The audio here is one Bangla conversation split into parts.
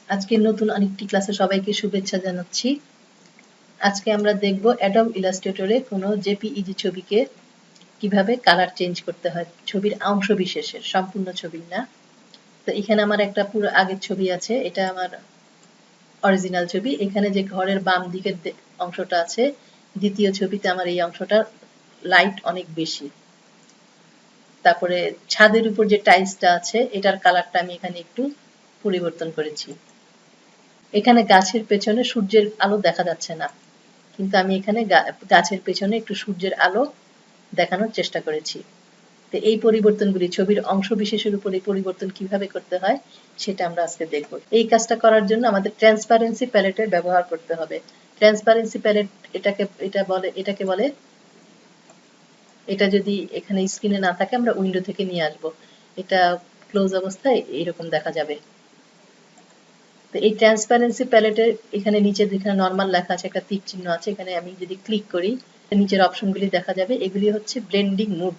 আজকে নতুন আরেকটি ক্লাসে সবাইকে শুভেচ্ছা জানাচ্ছি। আজকে আমরা দেখব অ্যাডোব ইলাস্ট্রেটরে কোনো জেপিইজি ছবিকে কিভাবে কালার চেঞ্জ করতে হয়, ছবির অংশ বিশেষের, সম্পূর্ণ ছবি না। তো এখানে আমার একটা পুরো আগের ছবি আছে, এটা আমার অরিজিনাল ছবি। এখানে যে ঘরের বাম দিকের অংশটা আছে, দ্বিতীয় ছবিতে আমার এই অংশটা লাইট অনেক বেশি। তারপরে ছাদের উপর যে টাইলসটা আছে, এটার কালারটা আমি এখানে একটু পরিবর্তন করেছি। এখানে গাছের পেছনে সূর্যের আলো দেখা যাচ্ছে না, কিন্তু আমি এখানে গাছের পেছনে একটু সূর্যের আলো দেখানোর চেষ্টা করেছি। তো এই পরিবর্তনগুলি ছবির অংশ বিশেষের উপর এই পরিবর্তন কিভাবে করতে হয় সেটা আমরা আজকে দেখব। এই কাজটা করার জন্য আমাদের ট্রান্সপারেন্সি প্যালেটের ব্যবহার করতে হবে। ট্রান্সপারেন্সি প্যালেট এটাকে বলে, এটা যদি এখানে স্ক্রিনে না থাকে আমরা উইন্ডো থেকে নিয়ে আসব। এটা ক্লোজ অবস্থায় এইরকম দেখা যাবে। তো এই ট্রান্সপারেন্সি প্যালেটের এখানে নিচে যেখানে নরমাল লেখা আছে, একটা তীর চিহ্ন আছে, এখানে আমি যদি ক্লিক করি নিচের অপশনগুলি দেখা যাবে। এগুলি হচ্ছে ব্লেন্ডিং মুড।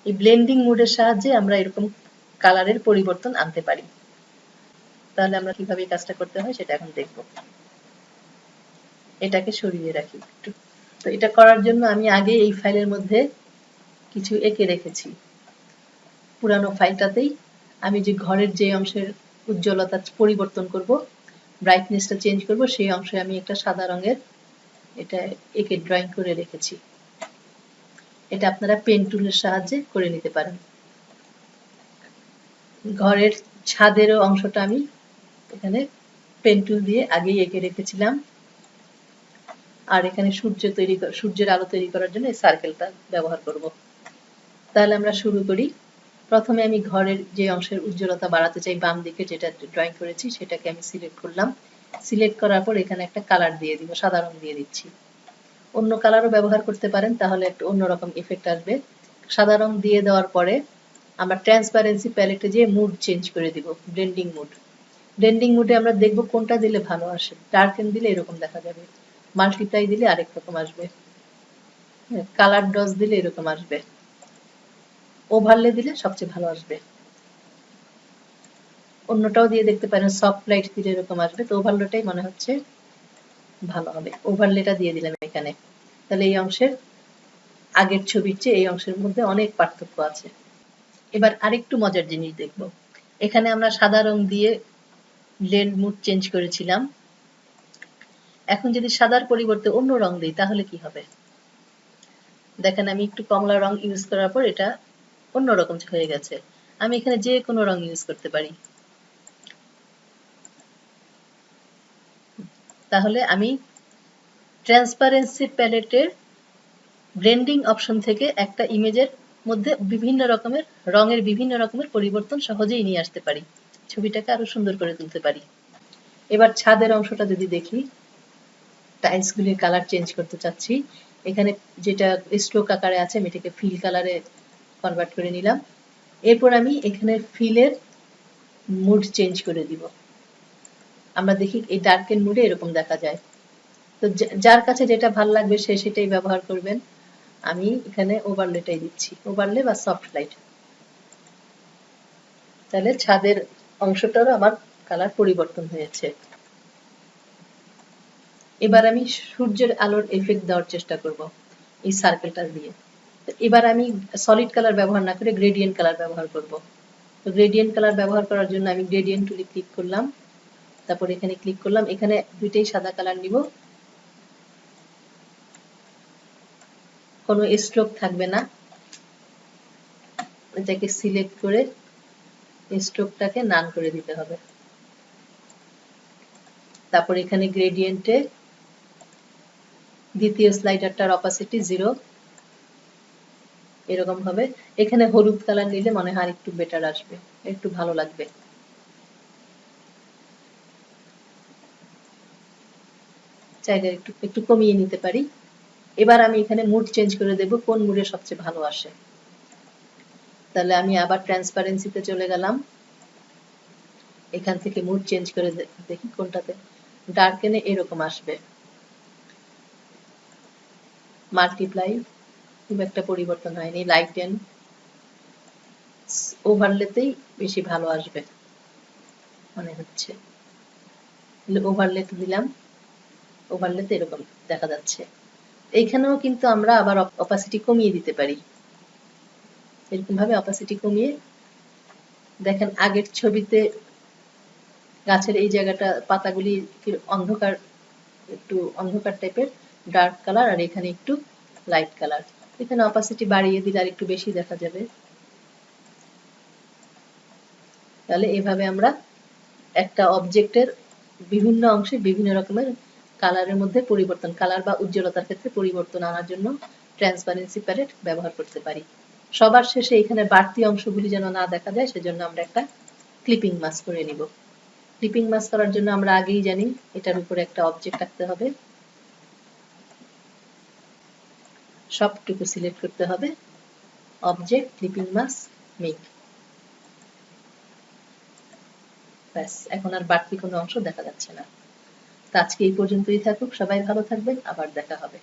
এই ব্লেন্ডিং মুডের সাহায্যে আমরা এরকম কালারের পরিবর্তন আনতে পারি। তাহলে আমরা কিভাবে এই কাজটা করতে হয় সেটা এখন দেখব। এটাকে সরিয়ে রাখি একটু। তো এটা করার জন্য আমি আগে এই ফাইলের মধ্যে কিছু এঁকে রেখেছি। পুরানো ফাইলটাতেই আমি যে ঘরের যে অংশের উজ্জ্বলতা পরিবর্তন করব, ব্রাইটনেসটা চেঞ্জ করব, সেই অংশে আমি একটা সাদা রঙের এটা এঁকে ড্রয়িং করে রেখেছি। এটা আপনারা পেন টুলের সাহায্যে করে নিতে পারেন। ঘরের ছাদেরও অংশটা আমি এখানে পেন টুল দিয়ে আগেই এঁকে রেখেছিলাম। আর এখানে সূর্যের আলো তৈরি করার জন্য এই সার্কেলটা ব্যবহার করব। তাহলে আমরা শুরু করি। প্রথমে আমি ঘরের যে অংশের উজ্জ্বলতা বাড়াতে চাই, বাম দিকে যেটা ড্রয়িং করেছি সেটাকে আমি সিলেক্ট করলাম। সিলেক্ট করার পর এখানে একটা কালার দিয়ে দিব, সাদা রং দিয়ে দিচ্ছি। অন্য কালারও ব্যবহার করতে পারেন, তাহলে একটু অন্যরকম ইফেক্ট আসবে। সাদা রং দিয়ে দেওয়ার পরে আমরা ট্রান্সপারেন্সি প্যালেটে যে মুড চেঞ্জ করে দিব, ব্লেন্ডিং মুড। ব্লেন্ডিং মুডে আমরা দেখব কোনটা দিলে ভালো আসে। ডার্কেন দিলে এরকম দেখা যাবে, মাল্টিপ্লাই দিলে আরেক রকম আসবে, কালার ডজ দিলে এরকম আসবে, ওভারলে দিলে সবচেয়ে ভালো আসবে। অন্যটাও দিয়ে দেখতে পারেন, সফট লাইট দিলে এরকম আসবে। তো ওভারলেটাই মনে হচ্ছে ভালো হবে, ওভারলেটা দিয়ে দিলাম এখানে। তাহলে এই অংশের আগের ছবির চেয়ে এই অংশের মধ্যে অনেক পার্থক্য আছে। এবার আরেকটু মজার জিনিস দেখব। এখানে আমরা সাদা রং দিয়ে ব্লেন্ড মুড চেঞ্জ করেছিলাম। এখন যদি সাদার পরিবর্তে অন্য রং দিই তাহলে কি হবে? দেখেন, আমি একটু কমলা রং ইউজ করার পর এটা অন্যরকম হয়ে গেছে। আমি এখানে যে কোনো রং ইউজ করতে পারি। তাহলে আমি ট্রান্সপারেন্সি প্যালেটের ব্লেন্ডিং অপশন থেকে একটা ইমেজের মধ্যে বিভিন্ন রকমের রঙের বিভিন্ন রকমের পরিবর্তন সহজেই নিয়ে আসতে পারি, ছবিটাকে আরো সুন্দর করে তুলতে পারি। এবার ছাদের অংশটা যদি দেখি, টাইলসগুলির কালার চেঞ্জ করতে চাচ্ছি। এখানে যেটা স্ট্রোক আকারে আছে আমি এটাকে ফিল কালারে কনভার্ট করে নিলাম। এরপর আমি এখানে ফিলের মুড চেঞ্জ করে দিব। আমরা দেখি এই ডার্কেন মুডে এরকম দেখা যায়। তো যার কাছে যেটা ভালো লাগবে সে সেটাই ব্যবহার করবেন। আমি এখানে ওভারলেটাই দিচ্ছি, ওভারলে বা সফট লাইট। তাহলে ছাদের অংশটারও আমার কালার পরিবর্তন হয়েছে। এবার আমি সূর্যের আলোর এফেক্ট দেওয়ার চেষ্টা করব এই সার্কেলটা দিয়ে। এবার আমি সলিড কালার ব্যবহার না করে গ্রেডিয়েন্ট কালার ব্যবহার করব। তো গ্রেডিয়েন্ট কালার ব্যবহার করার জন্য আমি গ্রেডিয়েন্ট টুলে ক্লিক করলাম, তারপর এখানে ক্লিক করলাম। এখানে দুইটাই সাদা কালার নিব, কোনো স্ট্রোক থাকবে না। এটাকে সিলেক্ট করে স্ট্রোকটাকে নান করে দিতে হবে। তারপর এখানে গ্রেডিয়েন্টে দ্বিতীয় স্লাইডারটার অপাসিটি 0, এরকম হবে। এখানে হলুদ কালার নিলে মনে হয় একটু বেটার আসবে, একটু ভালো লাগবে। চাইলে একটু একটু কমিয়ে নিতে পারি। এবার আমি এখানে মুড চেঞ্জ করে দেব, কোন মুডে সবচেয়ে ভালো আসে। তাহলে আমি আবার ট্রান্সপারেন্সিতে চলে গেলাম, এখান থেকে মুড চেঞ্জ করে দেখি কোনটাতে ডার্কেনে এরকম আসবে। মাল্টিপ্লাই খুব একটা পরিবর্তন হয়নি, লাইটেন ওভারলেতেই বেশি ভালো আসবে মনে হচ্ছে। ওভারলেতে দিলাম, ওভারলেতে এরকম দেখা যাচ্ছে। এইখানেও কিন্তু আমরা আবার অপাসিটি কমিয়ে দিতে পারি। এরকম ভাবে অপাসিটি কমিয়ে, দেখেন আগের ছবিতে গাছের এই জায়গাটা পাতাগুলি অন্ধকার, একটু অন্ধকার টাইপের ডার্ক কালার, আর এখানে একটু লাইট কালার। এখানে অপাসিটি বাড়িয়ে দিলে আর একটু বেশি দেখা যাবে। তাহলে এভাবে আমরা একটা অবজেক্টের বিভিন্ন অংশে বিভিন্ন রকমের কালারের মধ্যে পরিবর্তন, কালার বা উজ্জ্বলতার ক্ষেত্রে পরিবর্তন আনার জন্য ট্রান্সপারেন্সি প্যালেট ব্যবহার করতে পারি। সবার শেষে এখানে বাড়তি অংশগুলি যেন না দেখা যায়, সেজন্য আমরা একটা ক্লিপিং মাস্ক করে নিব। ক্লিপিং মাস্ক করার জন্য আমরা আগেই জানি এটার উপরে একটা অবজেক্ট রাখতে হবে, সবটুকু সিলেক্ট করতে হবে, অবজেক্ট ক্লিপিং মাস্ক মেক। ব্যাস, এখন আর বাড়তি কোনো অংশ দেখা যাচ্ছে না। তো আজকে এই পর্যন্তই থাকুক, সবাই ভালো থাকবেন, আবার দেখা হবে।